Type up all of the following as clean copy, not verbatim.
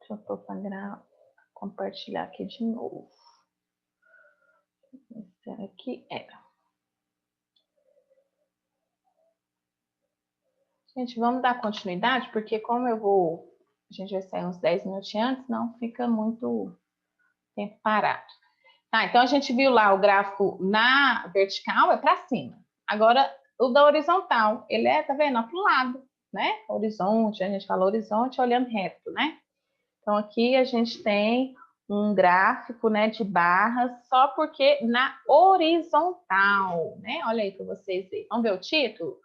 Deixa eu pôr para compartilhar aqui de novo. Esse aqui era. Gente, vamos dar continuidade, porque como a gente vai sair uns 10 minutinhos antes, não fica muito tempo parado. Tá, então a gente viu lá o gráfico na vertical, é para cima. Agora, o da horizontal, ele tá vendo, para o lado, né? Horizonte, a gente fala horizonte olhando reto, né? Então, aqui a gente tem um gráfico, né, de barras, só porque na horizontal, né? Olha aí para vocês verem. Vamos ver o título?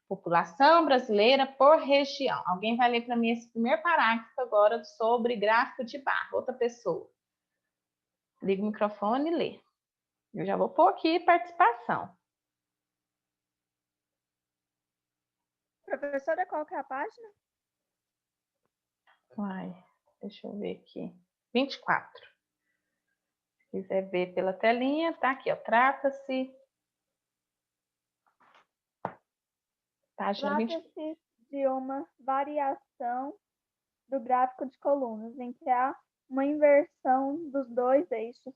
População brasileira por região. Alguém vai ler para mim esse primeiro parágrafo agora sobre gráfico de barra. Outra pessoa. Liga o microfone e lê. Eu já vou pôr aqui participação. Professora, qual que é a página? Vai, deixa eu ver aqui. 24. Se quiser ver pela telinha, tá aqui, ó. Trata-se. Página 24. Trata-se de uma variação do gráfico de colunas, em que há uma inversão dos dois eixos,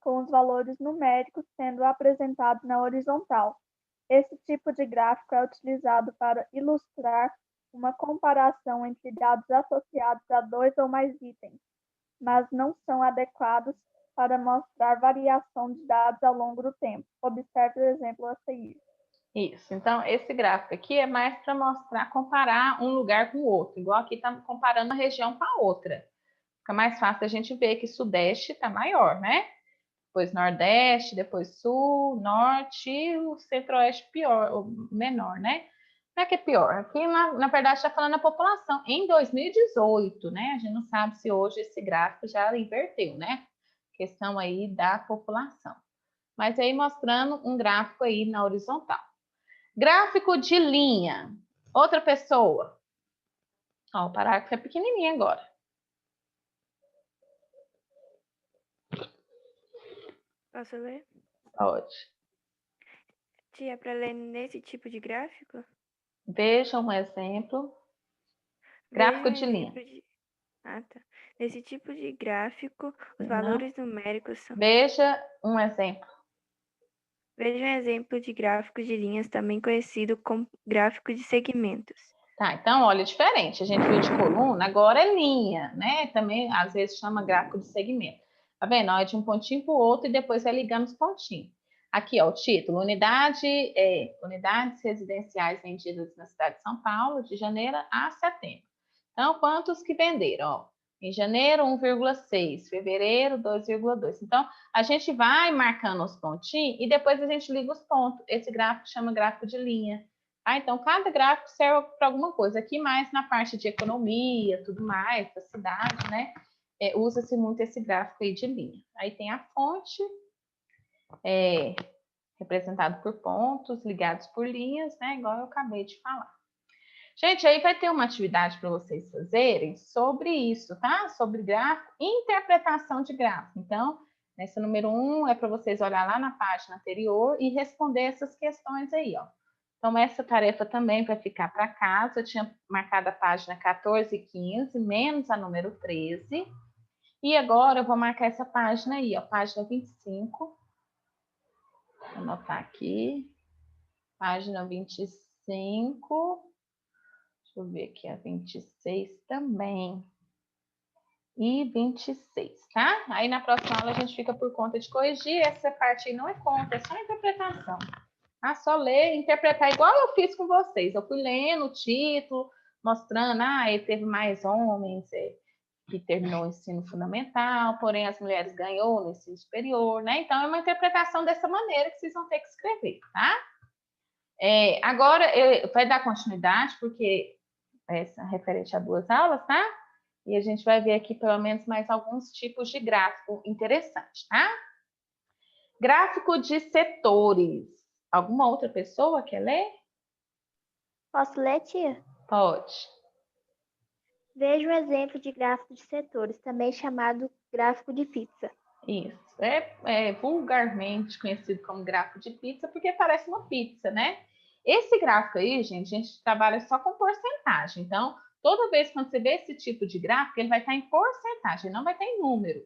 com os valores numéricos sendo apresentados na horizontal. Esse tipo de gráfico é utilizado para ilustrar uma comparação entre dados associados a dois ou mais itens, mas não são adequados para mostrar variação de dados ao longo do tempo. Observe o exemplo a seguir. Isso, então esse gráfico aqui é mais para mostrar, comparar um lugar com o outro, igual aqui está comparando uma região com a outra. Fica mais fácil a gente ver que Sudeste está maior, né? Depois Nordeste, depois Sul, Norte e o Centro-Oeste pior, ou menor, né? Não é que é pior, aqui na verdade está falando a população em 2018, né? A gente não sabe se hoje esse gráfico já inverteu, né? Questão aí da população. Mas aí mostrando um gráfico aí na horizontal. Gráfico de linha. Outra pessoa. Ó, o parágrafo é pequenininho agora. Posso ler? Pode. Tia, para ler nesse tipo de gráfico? Veja um exemplo. Gráfico de linha. Ah, tá. Nesse tipo de gráfico, os Não. valores numéricos são... Veja um exemplo. Veja um exemplo de gráfico de linhas, também conhecido como gráfico de segmentos. Tá, então, olha, diferente. A gente viu de coluna, agora é linha, né? Também, às vezes, chama gráfico de segmento. Tá vendo? Ó, é de um pontinho para o outro e depois vai ligando os pontinhos. Aqui, ó, o título. Unidades residenciais vendidas na cidade de São Paulo, de janeiro a setembro. Então, quantos que venderam? Ó, em janeiro, 1,6. Fevereiro, 2,2. Então, a gente vai marcando os pontinhos e depois a gente liga os pontos. Esse gráfico chama gráfico de linha. Ah, então, cada gráfico serve para alguma coisa. Aqui mais na parte de economia, tudo mais, da cidade, né? Usa-se muito esse gráfico aí de linha. Aí tem a fonte, representado por pontos, ligados por linhas, né? Igual eu acabei de falar. Gente, aí vai ter uma atividade para vocês fazerem sobre isso, tá? Sobre gráfico, interpretação de gráfico. Então, nessa número 1 é para vocês olhar lá na página anterior e responder essas questões aí, ó. Então, essa tarefa também vai ficar para casa. Eu tinha marcado a página 14 e 15, menos a número 13. E agora eu vou marcar essa página aí, ó, página 25. Vou anotar aqui. Página 25. Deixa eu ver aqui, a 26 também. E 26, tá? Aí na próxima aula a gente fica por conta de corrigir. Essa parte aí não é conta, é só interpretação. Ah, só ler, interpretar igual eu fiz com vocês. Eu fui lendo o título, mostrando, ele teve mais homens que terminou o ensino fundamental, porém as mulheres ganhou no ensino superior, né? Então é uma interpretação dessa maneira que vocês vão ter que escrever, tá? Agora vai dar continuidade, porque essa é referente a 2 aulas, tá? E a gente vai ver aqui pelo menos mais alguns tipos de gráfico interessantes, tá? Gráfico de setores. Alguma outra pessoa quer ler? Posso ler, tia? Pode. Veja um exemplo de gráfico de setores, também chamado gráfico de pizza. Isso. É vulgarmente conhecido como gráfico de pizza, porque parece uma pizza, né? Esse gráfico aí, gente, a gente trabalha só com porcentagem. Então, Toda vez que você vê esse tipo de gráfico, ele vai estar em porcentagem, não vai estar em número.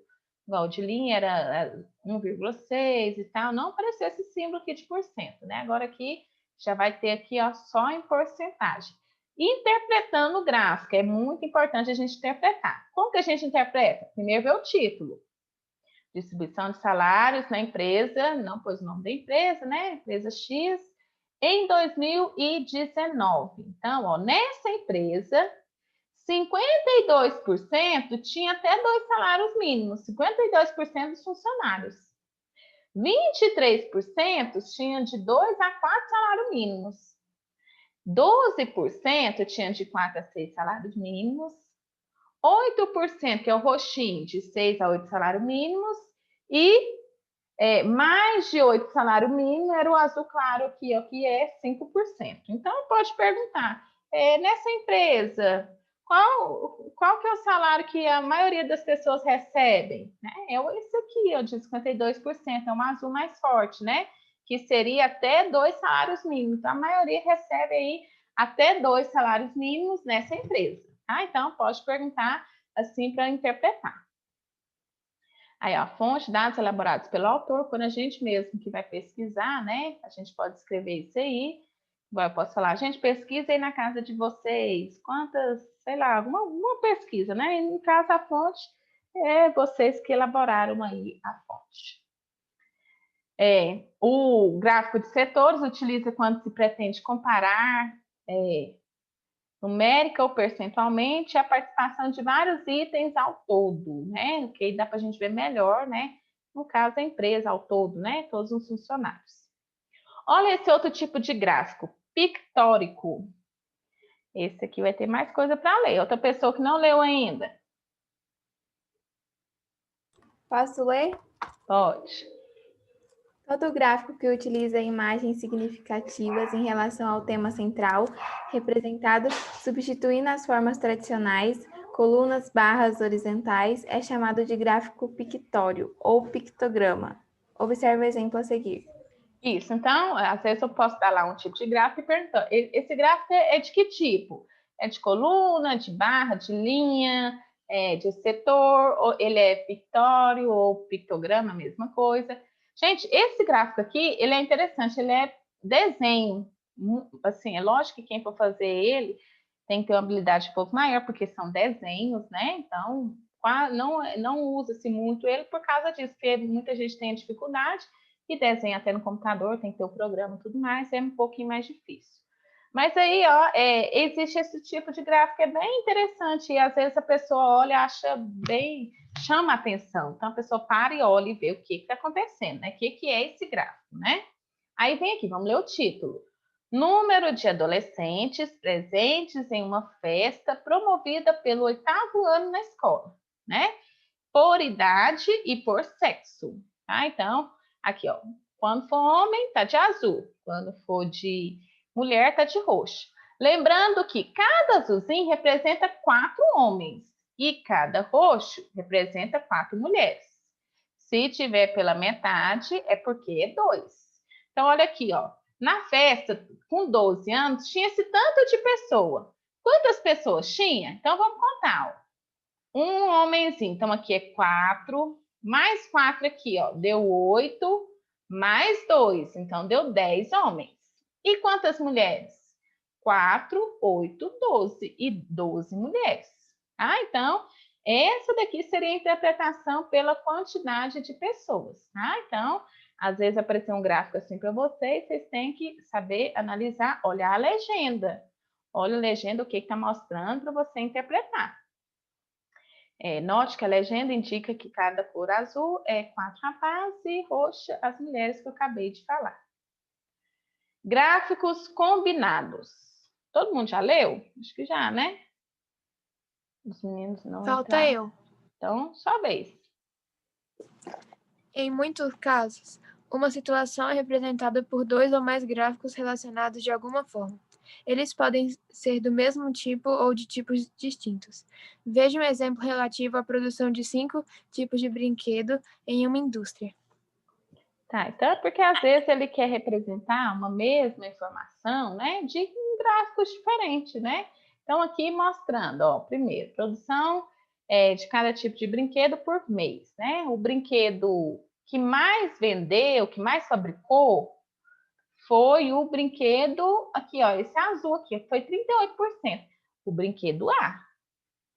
Igual de linha era 1,6 e tal, não apareceu esse símbolo aqui de porcento, né? Agora aqui já vai ter aqui, ó, só em porcentagem. Interpretando o gráfico, é muito importante a gente interpretar. Como que a gente interpreta? Primeiro vê o título. Distribuição de salários na empresa, não pôs o nome da empresa, né? Empresa X, em 2019. Então, ó, nessa empresa, 52% tinha até 2 salários mínimos, 52% dos funcionários. 23% tinham de 2 a 4 salários mínimos. 12% tinham de 4 a 6 salários mínimos. 8%, que é o roxinho, de 6 a 8 salários mínimos. E mais de 8 salários mínimos era o azul claro aqui, ó, que é 5%. Então, pode perguntar, nessa empresa, qual que é o salário que a maioria das pessoas recebem? Né? É esse aqui, ó, de 52%, é um azul mais forte, né? Que seria até 2 salários mínimos. Então, a maioria recebe aí até 2 salários mínimos nessa empresa. Tá? Então, pode perguntar assim para interpretar. Aí, ó, fonte, dados elaborados pelo autor, quando a gente mesmo que vai pesquisar, né? A gente pode escrever isso aí. Eu posso falar, gente, pesquisa aí na casa de vocês, quantas, sei lá, alguma pesquisa, né? E, no caso, a fonte é vocês que elaboraram aí a fonte. O gráfico de setores utiliza quando se pretende comparar numérica ou percentualmente a participação de vários itens ao todo, né? Que aí dá para a gente ver melhor, né? No caso, a empresa ao todo, né? Todos os funcionários. Olha esse outro tipo de gráfico, pictórico. Esse aqui vai ter mais coisa para ler. Outra pessoa que não leu ainda. Posso ler? Pode. Todo gráfico que utiliza imagens significativas em relação ao tema central, representado substituindo as formas tradicionais, colunas, barras horizontais, é chamado de gráfico pictório ou pictograma. Observe o exemplo a seguir. Isso, então, às vezes eu posso dar lá um tipo de gráfico e perguntar, esse gráfico é de que tipo? É de coluna, de barra, de linha, de setor, ou ele é pictório ou pictograma, mesma coisa. Gente, esse gráfico aqui, ele é interessante, ele é desenho. Assim, é lógico que quem for fazer ele tem que ter uma habilidade um pouco maior, porque são desenhos, né? Então, não usa-se muito ele por causa disso, porque muita gente tem dificuldade e desenha até no computador, tem que ter o programa e tudo mais, é um pouquinho mais difícil. Mas aí, ó, existe esse tipo de gráfico, é bem interessante, e às vezes a pessoa olha e acha bem, chama a atenção. Então, a pessoa para e olha e vê o que está acontecendo, né? O que é esse gráfico, né? Aí vem aqui, vamos ler o título. Número de adolescentes presentes em uma festa promovida pelo 8º ano na escola, né? Por idade e por sexo, tá? Então, aqui, ó, quando for homem, tá de azul. Quando for de mulher, tá de roxo. Lembrando que cada azulzinho representa 4 homens e cada roxo representa 4 mulheres. Se tiver pela metade, é porque é 2. Então, olha aqui, ó. Na festa, com 12 anos, tinha esse tanto de pessoa. Quantas pessoas tinha? Então, vamos contar, ó. Um homenzinho, então aqui é 4, mais 4 aqui, ó, deu 8, mais 2, então deu 10 homens. E quantas mulheres? 4, 8, 12 e 12 mulheres. Ah, então, essa daqui seria a interpretação pela quantidade de pessoas, tá? Então, às vezes apareceu um gráfico assim para vocês, vocês têm que saber analisar, olhar a legenda. Olha a legenda, o que está mostrando para você interpretar. Note que a legenda indica que cada cor azul é 4 rapazes e roxa as mulheres que eu acabei de falar. Gráficos combinados. Todo mundo já leu? Acho que já, né? Os meninos não Falta entraram. eu. Então, sua vez. Em muitos casos, uma situação é representada por 2 ou mais gráficos relacionados de alguma forma. Eles podem ser do mesmo tipo ou de tipos distintos. Veja um exemplo relativo à produção de 5 tipos de brinquedo em uma indústria. Tá, então é porque às vezes ele quer representar uma mesma informação, né, de gráficos diferentes, né? Então, aqui mostrando, ó, primeiro, produção de cada tipo de brinquedo por mês, né? O brinquedo que mais vendeu, que mais fabricou, foi o brinquedo, aqui, ó, esse azul aqui, foi 38%. O brinquedo A,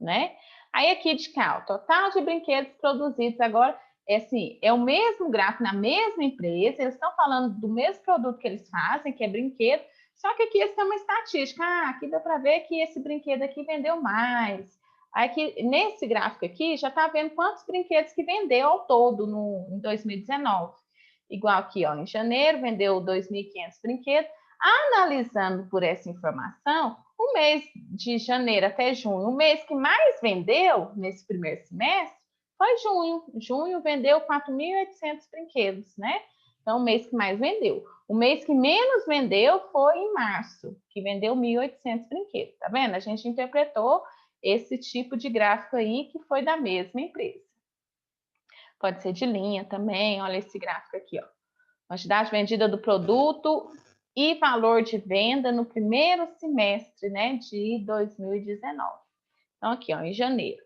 né? Aí aqui de cá, o total de brinquedos produzidos agora, assim, é o mesmo gráfico na mesma empresa, eles estão falando do mesmo produto que eles fazem, que é brinquedo, só que aqui eles têm uma estatística. Aqui dá para ver que esse brinquedo aqui vendeu mais. Aí aqui, nesse gráfico aqui, já está vendo quantos brinquedos que vendeu ao todo em 2019. Igual aqui, ó, em janeiro vendeu 2.500 brinquedos. Analisando por essa informação, o mês de janeiro até junho, o mês que mais vendeu nesse primeiro semestre foi junho. Junho vendeu 4.800 brinquedos, né? Então, o mês que mais vendeu. O mês que menos vendeu foi em março, que vendeu 1.800 brinquedos. Tá vendo? A gente interpretou esse tipo de gráfico aí que foi da mesma empresa. Pode ser de linha também. Olha esse gráfico aqui, ó. Quantidade vendida do produto e valor de venda no primeiro semestre, né, de 2019. Então, aqui, ó, em janeiro,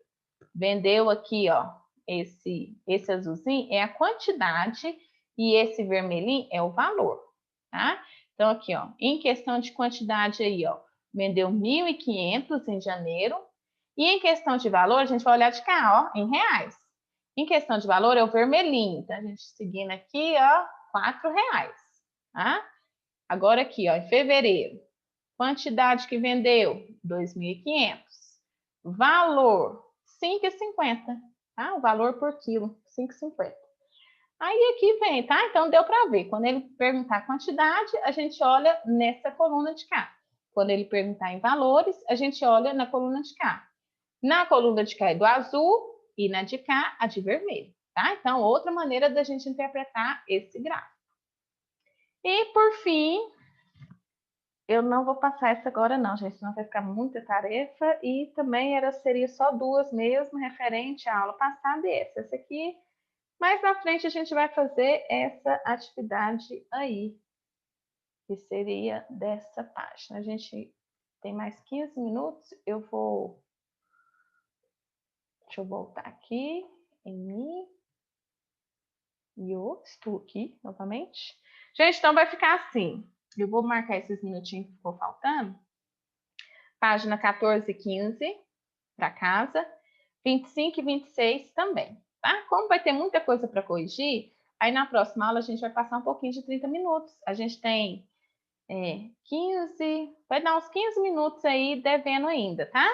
vendeu aqui, ó, esse azulzinho é a quantidade e esse vermelhinho é o valor, tá? Então, aqui, ó, em questão de quantidade aí, ó, vendeu 1.500 em janeiro. E em questão de valor, a gente vai olhar de cá, ó, em reais. Em questão de valor, é o vermelhinho. Então, a gente seguindo aqui, ó, R$4, tá? Agora aqui, ó, em fevereiro, quantidade que vendeu, 2.500. Valor, 5,50, tá? O valor por quilo, 5,50. Aí aqui vem, tá? Então deu para ver. Quando ele perguntar quantidade, a gente olha nessa coluna de cá. Quando ele perguntar em valores, a gente olha na coluna de cá. Na coluna de cá é do azul e na de cá a de vermelho, tá? Então, outra maneira da gente interpretar esse gráfico. E, por fim, eu não vou passar essa agora não, gente, senão vai ficar muita tarefa. E também seria só duas mesmo, referente à aula passada e essa. Essa aqui, mais na frente a gente vai fazer essa atividade aí, que seria dessa página. A gente tem mais 15 minutos, deixa eu voltar aqui em mim. E eu estou aqui novamente. Gente, então vai ficar assim. Eu vou marcar esses minutinhos que ficou faltando. Página 14 e 15 para casa. 25 e 26 também, tá? Como vai ter muita coisa para corrigir, aí na próxima aula a gente vai passar um pouquinho de 30 minutos. A gente tem 15, vai dar uns 15 minutos aí devendo ainda, tá?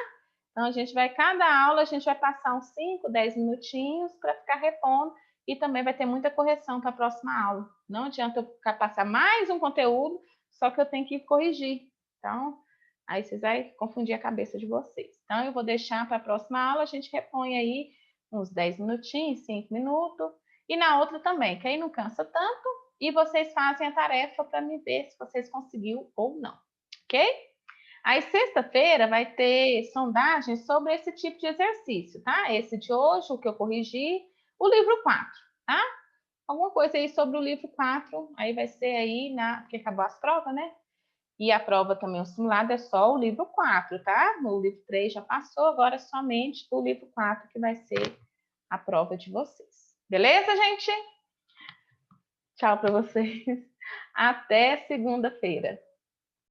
Então, cada aula a gente vai passar uns 5, 10 minutinhos para ficar repondo. E também vai ter muita correção para a próxima aula. Não adianta eu passar mais um conteúdo, só que eu tenho que corrigir. Então, aí vocês vão confundir a cabeça de vocês. Então, eu vou deixar para a próxima aula, a gente repõe aí uns 10 minutinhos, 5 minutos. E na outra também, que aí não cansa tanto. E vocês fazem a tarefa para me ver se vocês conseguiram ou não. Ok? Aí, sexta-feira, vai ter sondagem sobre esse tipo de exercício, tá? Esse de hoje, o que eu corrigi, o livro 4, tá? Alguma coisa aí sobre o livro 4, aí vai ser aí, porque acabou as provas, né? E a prova também, o simulado, é só o livro 4, tá? O livro 3 já passou, agora é somente o livro 4 que vai ser a prova de vocês. Beleza, gente? Tchau para vocês. Até segunda-feira.